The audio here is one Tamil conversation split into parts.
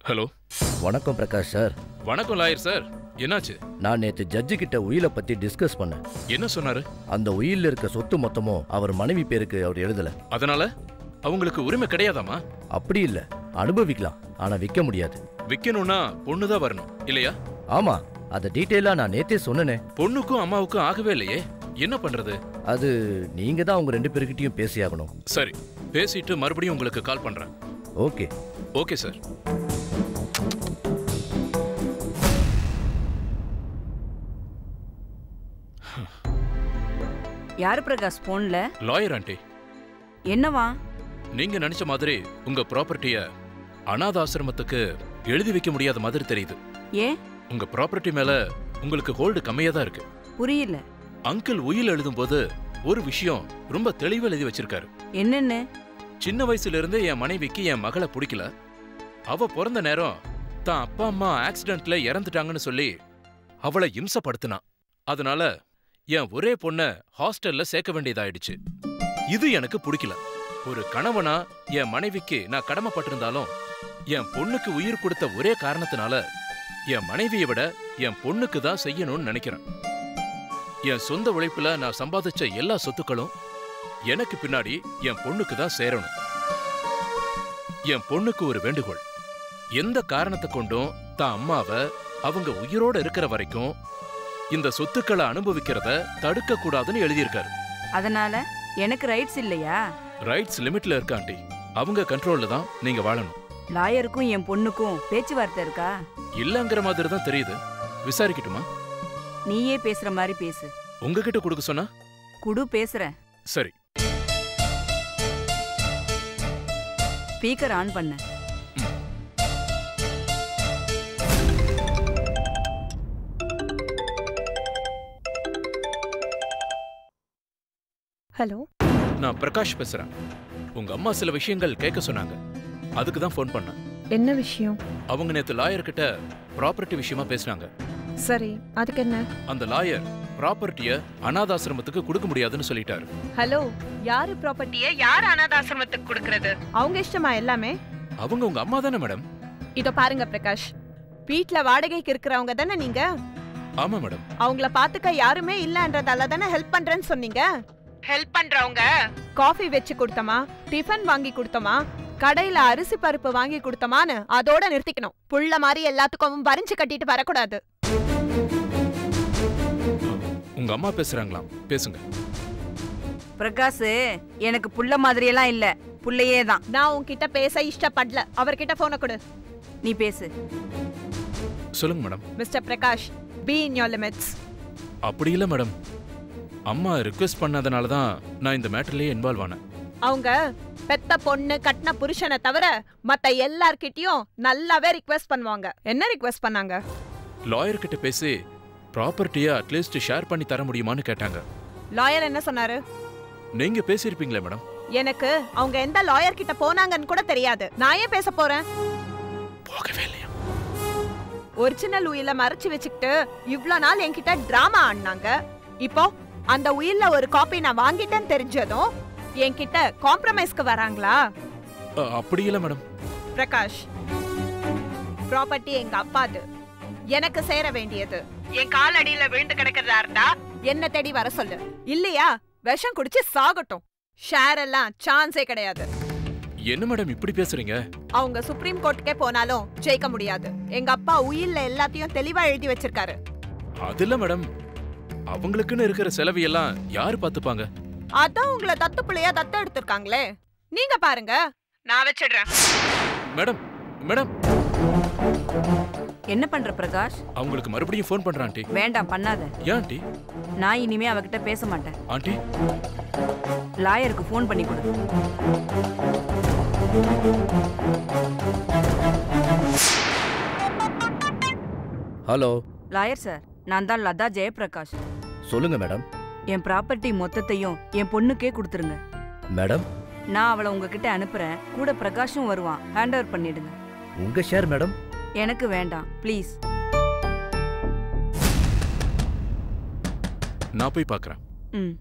ஹலோ. வணக்கம் பிரகாஷ் சார். வணக்கம் லாயர் சார். என்னாச்சு? நான் நேத்து ஜட்ஜு கிட்ட உயிலை பத்தி டிஸ்கஸ் பண்ணேன். என்ன சொன்னாரு? அந்த உயில்ல இருக்க சொத்து மொத்தமும் அவர் மனைவி பேருக்கு அவர் எழுதல. அதனால அவங்களுக்கு உரிமை கிடையாதாமா? அப்படி இல்ல, அனுபவிக்கலாம், ஆனா விற்க முடியாது. விக்கணும்னா பொண்ணுதான் வரணும் இல்லையா? ஆமா, அத டீடைலா நான் நேத்தே சொன்னேனே. பொண்ணுக்கும் அம்மாவுக்கும் ஆகவே இல்லையே, என்ன பண்றது? அது நீங்க தான் உங்க 2 பேர்கிட்டயும் பேசியாகணும். சரி, பேசிட்டு மறுபடியும் உங்களுக்கு கால் பண்றேன். ஓகே. Okay sir. யாரு பிரகாஷ் போன்ல? Lawyer aunty. என்னவா? நீங்க நினைச்ச மாதிரி உங்க ப்ராப்பர்ட்டிய அனாத ஆசிரமத்துக்கு எழுதி வைக்க முடியாத மாதிரி தெரியுது. ஏன்? உங்க ப்ராப்பர்ட்டி மேல உங்களுக்கு ஹோல்டு கம்மியா தான் இருக்கு. புரியல. அங்கிள் உயில் எழுதும்போது ஒரு விஷயம் ரொம்ப தெளிவா எழுதி வச்சிருக்காரு. என்னன்னு? சின்ன வயசுல இருந்தே என் மனைவிக்கு என் மகளை பிடிக்கல. அவ பிறந்த நேரம் தான் அப்பா அம்மா ஆக்சிடென்ட்ல இறந்துட்டாங்கன்னு சொல்லி அவளை இம்சப்படுத்தினா. அதனால என் ஒரே பொண்ண ஹாஸ்டல்ல சேர்க்க வேண்டியதாயிடுச்சு. இது எனக்கு பிடிக்கல. ஒரு கணவனா என் மனைவிக்கு நான் கடமைப்பட்டிருந்தாலும் என் பொண்ணுக்கு உயிர் கொடுத்த ஒரே காரணத்தினால என் மனைவியை விட என் பொண்ணுக்கு தான் செய்யணும்னு நினைக்கிறேன். என் சொந்த உழைப்புல நான் சம்பாதிச்ச எல்லா சொத்துக்களும் எனக்கு பின்னாடி என் பொண்ணுக்கு தான் சேரணும். என் பொண்ணுக்கு ஒரு வேண்டுகோள். எந்த காரணத்தை கொண்டும் தான் அம்மாவை அவங்க உயிரோட இருக்கிற வரைக்கும் இந்த சொத்துக்களை அனுபவிக்கிறத தடுக்க கூடாதுன்னு எழுதியிருக்காரு. அதனால எனக்கு ரைட்ஸ் இல்லையா? ரைட்ஸ் லிமிட்ல இருக்க ஆண்டி. அவங்க கண்ட்ரோல்ல தான் நீங்க வாழணும். லாயருக்கும் என் பொண்ணுக்கும் பேச்சுவார்த்தை இருக்கா? இல்லங்கிற மாதிரி தான் தெரியுது. விசாரிக்கட்டுமா? நீயே பேசுற மாதிரி பேசு. உங்ககிட்ட கொடுக்க சொன்னா? குடு, பேசுறேன். சரி. ஸ்பீக்கர் ஆன் பண்ண. ஹலோ, நான் பிரகாஷ் பேசுறேன். உங்க அம்மா சில விஷயங்கள் கேட்க சொன்னாங்க, அதுக்கு தான் ஃபோன் பண்ணேன். என்ன விஷயம்? அவங்க நேத்து லாயர் கிட்ட ப்ராப்பர்ட்டி விஷயமா பேசினாங்க. சரி, அதுக்கு என்ன? அந்த லாயர் ப்ராப்பர்ட்டிய அனாதாசிரமத்துக்கு கொடுக்க முடியாதுன்னு சொல்லிட்டாரு. ஹலோ, யாரு ப்ராப்பர்ட்டியை யார் அனாதாசிரமத்துக்கு கொடுக்கறது? அவங்க இஷ்டமா எல்லாமே? அவங்க உங்க அம்மா தானே மேடம்? இதோ பாருங்க பிரகாஷ், வீட்ல வாடகைக்கு இருக்கிறவங்க தானே நீங்க? ஆமா மேடம். அவங்கள பாத்துக்க யாருமே இல்லன்றதால தானே ஹெல்ப் பண்றேன்னு சொன்னீங்க. ஹெல்ப் பண்றவங்க காஃபி வச்சு கொடுத்தமா, டிஃபன் வாங்கி கொடுத்தமா, கடையில அரிசி பருப்பு வாங்கி கொடுத்தமான்னு அதோட நிறுத்திக்கணும். புள்ள மாதிரி எல்லாத்துக்கும் வரிஞ்சு கட்டிட்டு வரக்கூடாது. உங்க அம்மா பேசுறாங்களாம், பேசுங்க. பிரகாஷ், எனக்கு புள்ள மாதிரி எல்லாம் இல்ல, புள்ளையே தான். நான் உன்கிட்ட பேச இஷ்டப்படல. அவர்கிட்ட போன கொடு. நீ பேசு. சொல்லுங்க madam. Mister Prakash, be in your limits. அப்படி இல்ல மேடம், அம்மா ரிக்வெஸ்ட் பண்ணதுனால தான் நான் இந்த மேட்டர்லயே இன்வால்வ் ஆனேன். அவங்க பெத்த பொண்ணு கட்டின புருஷனை தவிர மத்த எல்லார்கிட்டயும் நல்லாவே ரிக்வெஸ்ட் பண்ணுவாங்க. என்ன ரிக்வெஸ்ட் பண்ணாங்க? லாயர் கிட்ட பேசி ப்ராப்பர்ட்டியை அட்லீஸ்ட் ஷேர் பண்ணி தர முடியுமான்னு கேட்டாங்க. லாயர் என்ன சொன்னாரு? நீங்க பேசியிருப்பீங்களே மேடம். எனக்கு அவங்க எந்த லாயர் கிட்ட போனாங்கன்னு கூட தெரியாது. நான் ஏன் பேச போறேன்? போகவே இல்லையா? ஒரிஜினல் உயில மறைச்சு வச்சுக்கிட்டு இவ்ளோ நாள் என்கிட்ட டிராமா ஆடினாங்க. இப்போ அந்த உயில்ல ஒரு காப்பி நான் வாங்கிட்டேன்னு தெரிஞ்சதும் என்கிட்ட காம்ப்ரமைஸ்க்கு வராங்களா? அப்படி இல்ல மேடம். பிரகாஷ், ப்ராப்பர்ட்டி எங்க அப்பாது, எனக்கு சேர வேண்டியது. என் காலடியில விழுந்து கிடக்கிறதா இருந்தா என்ன தேடி வர சொல்லு. இல்லையா விஷம் குடிச்சு சாகட்டும். ஷேர் எல்லாம் சான்ஸே கிடையாது. என்ன மேடம் இப்படி பேசுறீங்க? அவங்க சுப்ரீம் கோர்ட்டுக்கே போனாலும் ஜெயிக்க முடியாது. எங்க அப்பா உயில்ல எல்லாத்தையும் தெளிவா எழுதி வச்சிருக்காரு. அது இல்ல மேடம், அவங்களுக்குன்னு இருக்கிற செலவு எல்லாம் யாரு பாத்துப்பாங்க? அதான் உங்களை தத்து பிள்ளையா தத்து எடுத்திருக்காங்களே. நீங்க பாருங்க, நான் வச்சிடுறேன். Madam, madam. என்ன பண்ற பிரகாஷ்? அவங்களுக்கு மறுபடியும் ஃபோன் பண்றேன் ஆண்டி. வேண்டாம், பண்ணாத. ஏன் ஆண்டி? நான் இனிமே அவகிட்ட பேச மாட்டேன். ஆண்டி, லாயருக்கு ஃபோன் பண்ணி கொடு. ஹலோ லாயர் சார், நான் தான் லதா ஜெயபிரகாஷ். சொல்லுங்க மேடம். என் ப்ராப்பர்ட்டி மொத்தத்தையும் என் பொண்ணுக்கே கொடுத்துருங்க. மேடம், நான் அவளை உங்ககிட்ட அனுப்புறேன். கூட பிரகாஷும் வருவான். ஹேண்ட் ஓவர் பண்ணிடுங்க. உங்க ஷேர் மேடம்? எனக்கு வேண்டாம், ப்ளீஸ். நான் போய் பார்க்கறேன். ம்.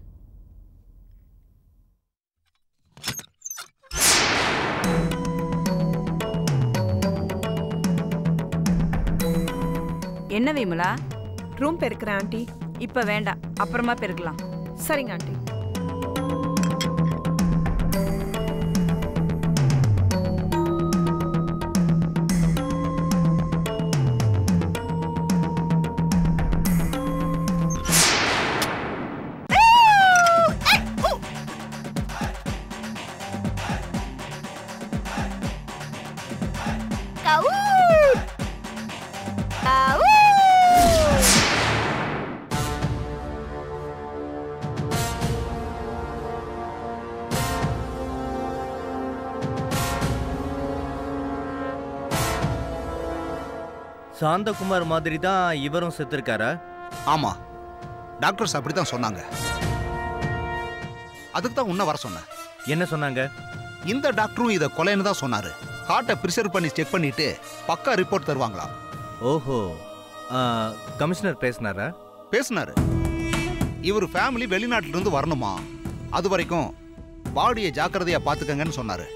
என்ன விமலா? Room பெருக்கிறேன் aunty. இப்ப வேண்டாம், அப்புறமா பெருக்கலாம். சரிங்க ஆண்டி. சாந்தகுமார் மாதிரி தான் இவரும் செத்துருக்காரா? ஆமா, டாக்டர்ஸ் அப்படித்தான் சொன்னாங்க. அதுக்கு தான் உன்ன வர சொன்னேன். என்ன சொன்னாங்க? இந்த டாக்டரும் இதை கொலைன்னு தான் சொன்னாரு. ஹார்ட்டை ப்ரிசர்வ் பண்ணி செக் பண்ணிட்டு பக்கா ரிப்போர்ட் தருவாங்களா. ஓஹோ, கமிஷனர் பேசினாரா? பேசினாரு. இவர் ஃபேமிலி வெளிநாட்டுல இருந்து வரணுமா, அது வரைக்கும் பாடியை ஜாக்கிரதையா பாத்துக்கங்கன்னு சொன்னாரு.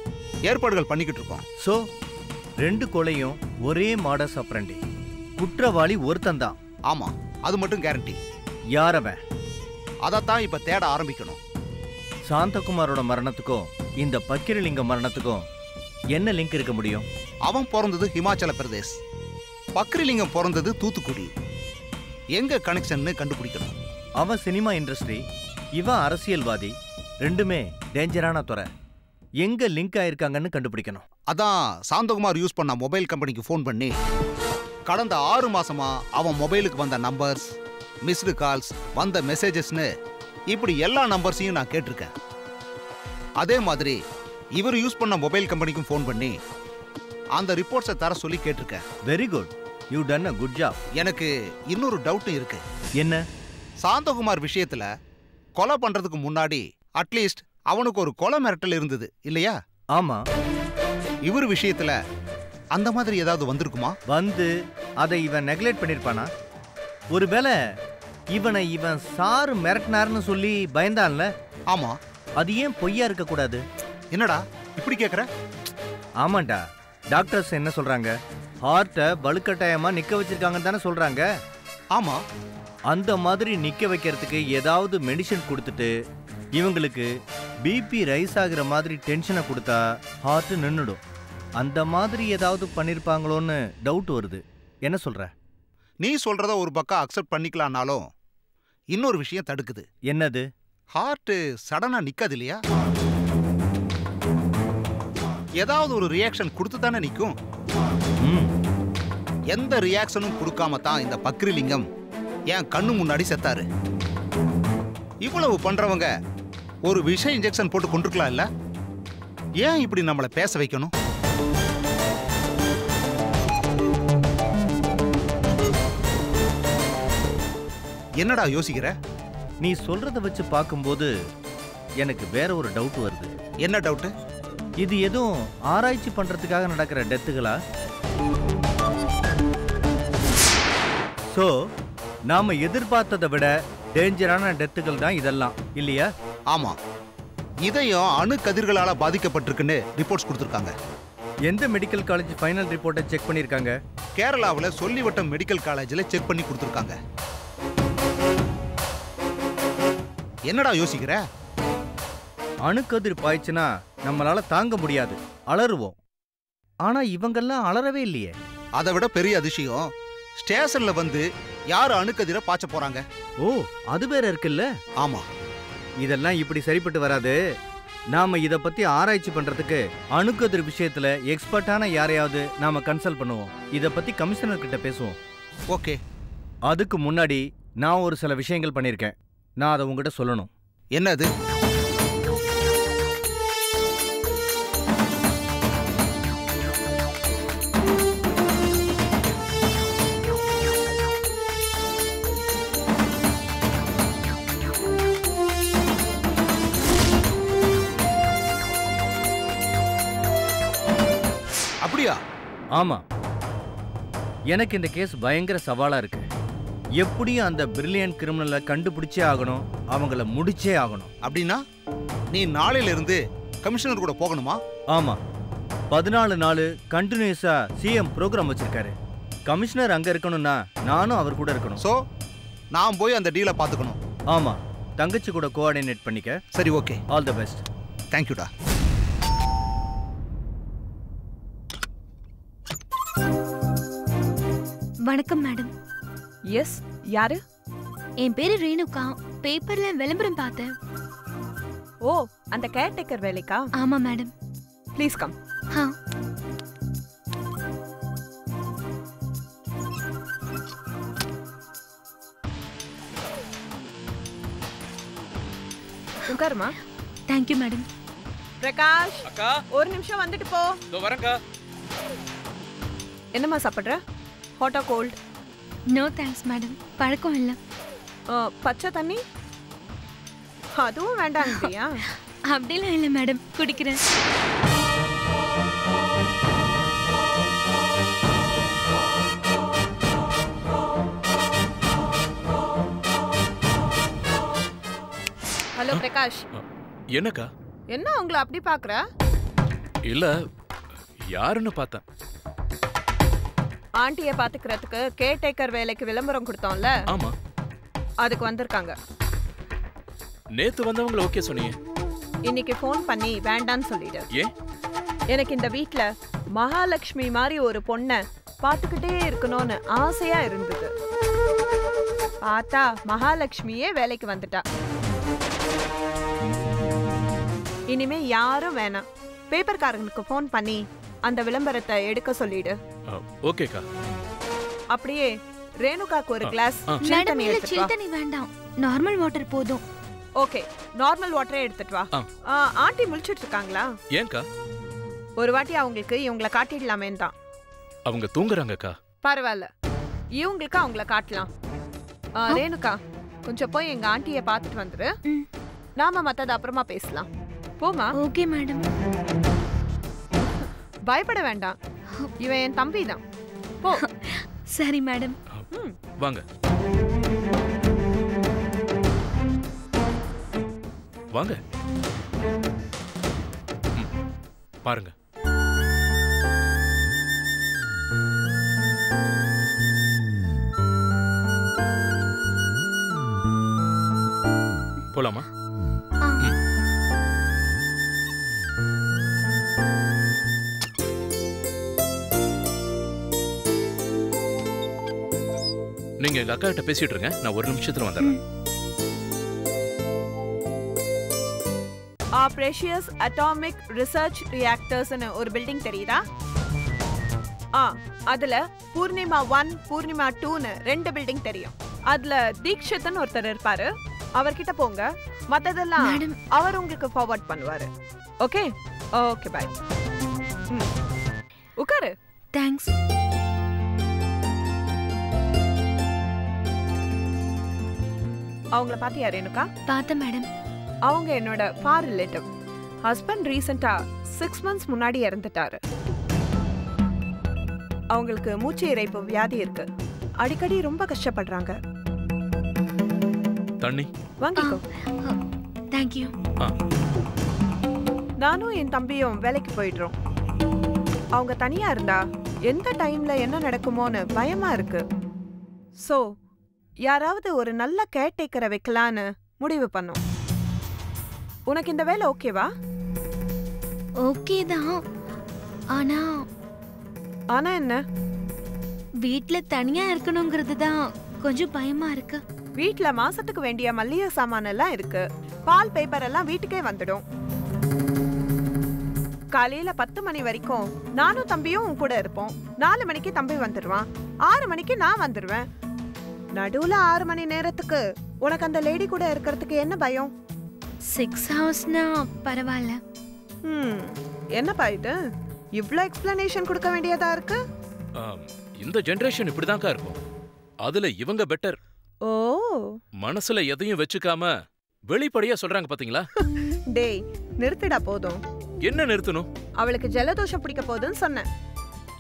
ஏற்பாடுகள் பண்ணிக்கிட்டு இருக்கோம். சோ 2 கொலையும் ஒரே மாடஸ் ஆபரண்டி, குற்றவாளி ஒருத்தன் தான். ஆமா, அது மட்டும் கேரண்டி. யாரவன்? அதைத்தான் இப்ப தேட ஆரம்பிக்கணும். சாந்தகுமாரோட மரணத்துக்கும் இந்த பக்கிரலிங்க மரணத்துக்கும் என்ன லிங்க் இருக்க முடியும்? அவன் பிறந்தது ஹிமாச்சல பிரதேஷ், பக்ரிலிங்கம் பிறந்தது தூத்துக்குடி. எங்க கனெக்ஷன் கண்டுபிடிக்கணும். அவன் சினிமா இண்டஸ்ட்ரி, இவன் அரசியல்வாதி. ரெண்டுமே டேஞ்சரான துறை. எங்க லிங்க் ஆயிருக்காங்கன்னு கண்டுபிடிக்கணும். அதான் சாந்தகுமார் யூஸ் பண்ண மொபைல் கம்பெனிக்கு ஃபோன் பண்ணி கடந்த 6 மாசமா அவன் மொபைலுக்கு வந்த நம்பர்ஸ், மிஸ்டு கால்ஸ், வந்த மெசேஜஸ்னு இப்படி எல்லா நம்பர்ஸையும் நான் கேட்டிருக்கேன். அதே மாதிரி இவர் யூஸ் பண்ண மொபைல் கம்பெனிக்கும் ஃபோன் பண்ணி அந்த ரிப்போர்ட்ஸை தர சொல்லி கேட்டிருக்கேன். Very good, you done a good job. எனக்கு இன்னொரு டவுட்டும் இருக்கு. என்ன? சாந்தகுமார் விஷயத்துல கொலை பண்றதுக்கு முன்னாடி அட்லீஸ்ட் அவனுக்கு ஒரு கொலை மிரட்டல் இருந்தது இல்லையா? ஆமா. இவர் விஷயத்துல அந்த மாதிரி ஏதாவது வந்திருக்குமா? வந்து அதை இவன் நெக்லெக்ட் பண்ணிருப்பானா? ஒருவேளை இவன் சாரு மிரட்டினார்னு சொல்லி பயந்தான்ல? ஆமா. அது ஏன் பொய்யா இருக்க கூடாது? என்னடா இப்படி கேக்குற? ஆமாண்டா, டாக்டர்ஸ் என்ன சொல்றாங்க? ஹார்ட்டை வலுக்கட்டாயமா நிக்க வச்சிருக்காங்கன்னு தானே சொல்றாங்க. ஆமா. அந்த மாதிரி நிக்க வைக்கிறதுக்கு ஏதாவது மெடிசன் கொடுத்துட்டு இவங்களுக்கு பிபி ரைஸ் ஆகுற மாதிரி டென்ஷனை கொடுத்தா ஹார்ட் நின்னுடும். அந்த மாதிரி ஏதாவது பண்ணிருப்பாங்களோன்னு டவுட் வருது. என்ன சொல்ற? நீ சொல்றத ஒரு பக்கம் அக்செப்ட் பண்ணிக்கலாம்னாலும் இன்னொரு விஷயம் தடுக்குது. என்னது? ஹார்ட் சடனா நிக்காது இல்லையா? ஏதாவது ஒரு ரியாக்ஷன் கொடுத்து தானே நிக்கும். எந்த ரியாக்ஷனும் கொடுக்காம தான் இந்த பக்ரிலிங்கம் என் கண்ணு முன்னாடி செத்தாரு. இவ்வளவு பண்றவங்க ஒரு விஷ இன்ஜெக்ஷன் போட்டு கொண்டிருக்கலாம் இல்ல? ஏன் இப்படி நம்மளை பேச வைக்கணும்? என்னடா யோசிக்கிற? நீ சொல்றத வச்சு பார்க்கும்போது எனக்கு வேற ஒரு டவுட் வருது. என்ன டவுட்? இது எதுவும் ஆராய்ச்சி பண்றதுக்காக நடக்கிற டெத்துகளா? சோ நாம எதிர்பார்த்ததை விட டேஞ்சரான டெத்துகள் தான் இதெல்லாம் இல்லையா? ஆமா, இதயம் அணு கதிர்களால பாதிக்கப்பட்டிருக்குன்னு ரிப்போர்ட்ஸ் கொடுத்திருக்காங்க. எந்த மெடிக்கல் காலேஜ் ஃபைனல் ரிப்போர்ட்டை செக் பண்ணிருக்காங்க? கேரளாவில் சொல்லிவட்டம் மெடிக்கல் காலேஜில் செக் பண்ணி கொடுத்திருக்காங்க. என்னடா யோசிக்கிற? அணுக்கதிர் பாய்ச்சுனா நம்மளால தாங்க முடியாது, அலறுவோம். ஆனா இவங்கெல்லாம் அலறவே இல்லையே. அதை விட பெரிய அதிசயம், ஸ்டேஷன்ல வந்து யாரு அணுக்கதிரை பாய்ச்ச போறாங்க. ஓ, அது வேற இருக்குல்ல. ஆமா, இதெல்லாம் இப்படி சரிப்பட்டு வராது. நாம இத பத்தி ஆராய்ச்சி பண்றதுக்கு அணுக்கதிர் விஷயத்துல எக்ஸ்பர்ட்டான யாரையாவது நாம கன்சல்ட் பண்ணுவோம். இத பத்தி கமிஷனர் கிட்ட பேசுவோம். ஓகே. அதுக்கு முன்னாடி நான் ஒரு சில விஷயங்கள் பண்ணிருக்கேன். நான் அதை உங்ககிட்ட சொல்லணும். என்னது? அப்படியா? ஆமா, எனக்கு இந்த கேஸ் பயங்கர சவாலா இருக்கு. எப்படியும் அந்த பிரில்லியன்ட் கிரிமினலை கண்டுபிடிச்சே ஆகணும், அவங்கள முடிச்சே ஆகணும். அப்படின்னா நீ நாளையில இருந்து கமிஷனர் கூட போகணுமா? ஆமா, 14 நாள் கண்டினியூஸா சிஎம் ப்ரோக்ராம் வச்சிருக்காரு. கமிஷனர் அங்க இருக்கணும்னா நானும் அவர் கூட இருக்கணும். ஸோ நான் போய் அந்த டீலை பார்த்துக்கணும். ஆமா, தங்கச்சி கூட கோஆர்டினேட் பண்ணிக்க. சரி, ஓகே. All the best. தேங்க்யூடா. வணக்கம் மேடம். எஸ், யாரு? என் பேரு ரேணுகா. பேப்பர்ல விளம்பரம் பார்த்தேன். ஓ, அந்த கேர்டேக்கர் வேலைக்கா? ஆமா மேடம். Please come. ஹா. உட்காருமா. Thank you madam. பிரகாஷ், அக்கா, ஒரு நிமிஷம் வந்துட்டு போ. இதோ வரேன்க்கா. என்னம்மா சாப்பிட்ற? ஹாட்டா கோல்ட்? நோ தேங்க்ஸ் மேடம், பழக்கம் இல்லை. பச்சை தண்ணி அதுவும் வேண்டாங்கிறியா? அப்படிலாம் இல்லை மேடம், குடிக்கிறேன். ஹலோ பிரகாஷ். என்னக்கா? என்ன உங்களை அப்படி பாக்குற? இல்ல, யாருன்னு பார்த்தேன். ஆண்டியை பாத்துக்கிறதுக்கு கேர்டேக்கர் வேலைக்கு விளம்பரம் கொடுத்தோம்ல, ஆமா, அதுக்கு வந்திருக்காங்க. நேத்து வந்தவங்கள ஓகே சொன்னீங்க, இன்னைக்கு ஃபோன் பண்ணி வேண்டான்னு சொல்லிடு. ஏன்? எனக்கு இந்த வீட்ல மகாலட்சுமி மாதிரி ஒரு பொண்ணை பார்த்துக்கிட்டே இருக்கணும்னு ஆசையா இருந்தது. பார்த்தா மகாலட்சுமியே வேலைக்கு வந்துட்டா. இனிமே யாரும் வேணாம். பேப்பர்காரங்களுக்கு ஃபோன் பண்ணி அந்த விளம்பரத்தை எடுக்க சொல்லிடு. ஓகேக்கா. அப்படியே ரேணுகாக்கு ஒரு கிளாஸ் மேடம், இல்ல சில் தண்ணி வேண்டாம், நார்மல் வாட்டர் போதும். ஓகே, நார்மல் வாட்டரே எடுத்துட்டு வா. ஆண்டி முழிச்சிட்டு இருக்காங்களா? ஏன்க்கா? ஒரு வாட்டி அவங்களுக்கு இவங்களை காட்டிடலாமே தான். அவங்க தூங்குறாங்கக்கா. பரவாயில்ல, இவங்களுக்கு அவங்கள காட்டலாம். ரேணுகா, கொஞ்சம் போய் எங்க ஆண்டியை பார்த்துட்டு வந்துரு. நாம மத்தது அப்புறமா பேசலாம். போமா. Okay madam. பயப்பட வேண்டாம், இவன் என் தம்பி தான். போ. சரி மேடம். வாங்க வாங்க. பாருங்க. போலாமா? நீங்க எங்க அக்கா கிட்ட பேசிட்டு இருங்க, நான் ஒரு நிமிஷத்துல வந்துடுறேன். பிரஷியஸ் அட்டாமிக் ரிசர்ச் ரியாக்டர்ஸ்னு ஒரு பில்டிங் தெரியுதா? அதுல பூர்ணிமா 1, பூர்ணிமா 2ன்னு 2 பில்டிங் தெரியும். அதுல தீக்ஷித்னு ஒருத்தர் இருப்பாரு, அவர்கிட்ட போங்க. மத்ததெல்லாம் அவர் உங்களுக்கு ஃபார்வர்ட் பண்ணுவாரு. Okay okay, bye. உட்காரு. தேங்க்ஸ். அவங்கள பாத்தியா ரேணுகா? பார்த்தேன் மேடம். அவங்க என்னோட ஃபார் ரிலேட்டிவ். ஹஸ்பண்ட் ரீசெண்டா 6 மந்த்ஸ் முன்னாடி இறந்துட்டாரு. அவங்களுக்கு மூச்சு இறைப்பு வியாதி இருக்கு. அடிக்கடி ரொம்ப கஷ்டப்படுறாங்க. தண்ணி வாங்கிக்கோ. Thank you. நானும் என் தம்பியும் வேலைக்கு போயிடுறோம். அவங்க தனியா இருந்தா எந்த டைம்ல என்ன நடக்குமோன்னு பயமா இருக்கு. சோ யாராவது ஒரு நல்ல கேர்டேக்கரை வைக்கலான்னு முடிவு பண்ணோம். உனக்கு இந்த வேலை ஓகேவா? ஓகே தான். ஆனா ஆனா என்ன? வீட்ல தனியா இருக்கணுங்கிறது தான் கொஞ்சம் பயமா இருக்கு. வீட்ல மாசத்துக்கு வேண்டிய மல்லிகை சாமான் எல்லாம் இருக்கு. பால் பேப்பர் எல்லாம் வீட்டுக்கே வந்துடும். காலையில 10 மணி வரைக்கும் நானும் தம்பியும் உன் கூட இருப்போம். 4 மணிக்கு தம்பி வந்துடுவான், 6 மணிக்கு நான் வந்துடுவேன். நடுவுல 6 மணி நேரத்துக்கு உனக்கு அந்த லேடி கூட இருக்கிறதுக்கு என்ன பயம்? 6 ஹவர்ஸ்னா பரவாயில்ல. என்னப்பா இது, இவ்ளோ எக்ஸ்பிளனேஷன் கொடுக்க வேண்டியதா இருக்கு? இந்த ஜெனரேஷன் இப்படிதான்க்கா இருக்கும். அதுல இவங்க பெட்டர். ஓ, மனசுல எதையும் வச்சுக்காம வெளிப்படையா சொல்றாங்க பாத்தீங்களா? டேய் நிறுத்திடா போதும். என்ன நிறுத்தணும்? அவளுக்கு ஜலதோஷம் பிடிக்க போகுதுன்னு சொன்னேன்.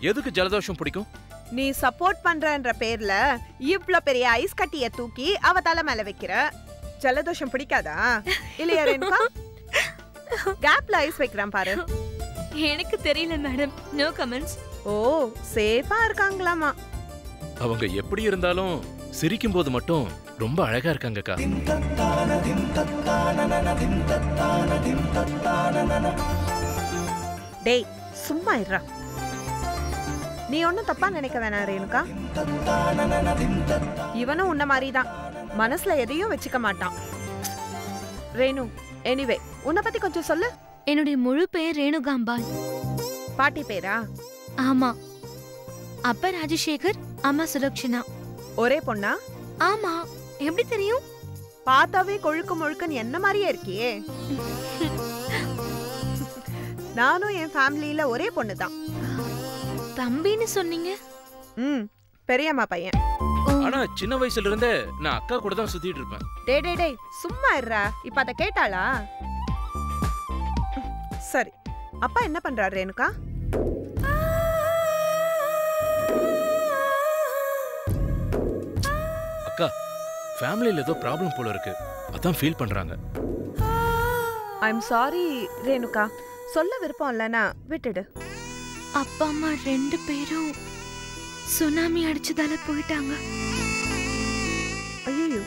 எதுக்கு ஜலதோஷம் பிடிக்கும்? நீ சப்போர்ட் பண்றன்ற பேர்ல இவ்ளோ பெரிய ஐஸ் கட்டிய தூக்கி அவ தலை மேல வைக்கிற. ஜலதோஷம் பிடிக்காதா இல்லையா ரேணுகா? கேப்ல ஐஸ் வைக்கிறான் பாரு. எனக்கு தெரியல மேடம், நோ கமெண்ட்ஸ். ஓ, சேஃபா இருக்காங்களாமா. அவங்க எப்படி இருந்தாலும் சிரிக்கும் போது மட்டும் ரொம்ப அழகா இருக்காங்கக்கா. டேய் சும்மா இருடா. நீ ஒன்னும் தப்பா நினைக்க வேணாம் ரேணுகா. இவனும் உன்ன மாதிரி தான், மனசுல எதையும் வச்சுக்க மாட்டான். ரேணு, எனிவே உன்னை பத்தி கொஞ்சம் சொல்லு. என்னுடைய முழு பேர் ரேணுகாம்பாள். பாட்டி பேரா? ஆமா. அப்பா ராஜசேகர், அம்மா சுலக்ஷனா. ஒரே பொண்ணா? ஆமா. எப்படி தெரியும்? பார்த்தாவே கொழுக்கு முழுக்குன்னு என்ன மாதிரியே இருக்கியே. நானும் என் ஃபேமிலியில ஒரே பொண்ணு தான். தம்பின்னு சொன்னீங்க? பெரியம்மா பையன். ஆனா சின்ன வயசுல இருந்தே நான் அக்கா கூட தான் சுத்திட்டு இருப்பேன். டேய் டேய் டேய் சும்மா இருடா. இப்ப அத கேட்டாளா? சரி, அப்பா என்ன பண்றாரு ரேணுகா? அக்கா, ஃபேமிலில ஏதோ ப்ராப்ளம் போல இருக்கு. அதான் ஃபீல் பண்றாங்க. ஐ அம் சாரி ரேணுகா. சொல்ல விருப்பம் இல்லனா விட்டுடு. அப்பா அம்மா 2 பேரும் சுனாமி அடிச்சதால போயிட்டாங்க. ஐயோ,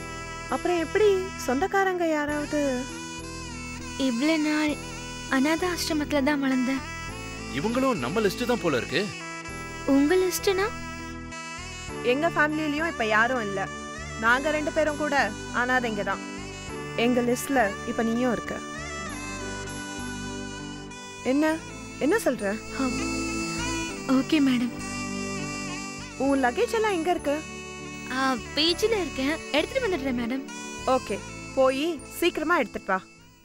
அப்புறம் எப்படி சொந்தக்காரங்க யாராவது? இவ்வளவு நாள் அநாத ஆசிரமத்துல தான் வளர்ந்தேன். இவங்களும் நம்ம லிஸ்ட் தான் போல இருக்கு. உங்க லிஸ்ட்னா? எங்க ஃபேமிலிலயும் இப்ப யாரும் இல்ல. நாங்க 2 பேரும் கூட அனாதைங்க தான். எங்க லிஸ்ட்ல இப்ப நீயும் இருக்க. என்ன என்ன சொல்ற? Okay madam. உன் லக்கேஜ் எல்லாம் எங்க இருக்கு? பேஜ்ல இருக்கேன், எடுத்துட்டு வந்துடுறேன் மேடம். ஓகே, போய் சீக்கிரமா எடுத்துட்டு வா.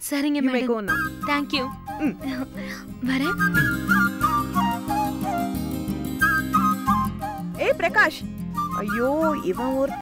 சரிங்க மேடம். Thank you. வரேன். ஏய் பிரகாஷ், ஐயோ இவன் ஒரு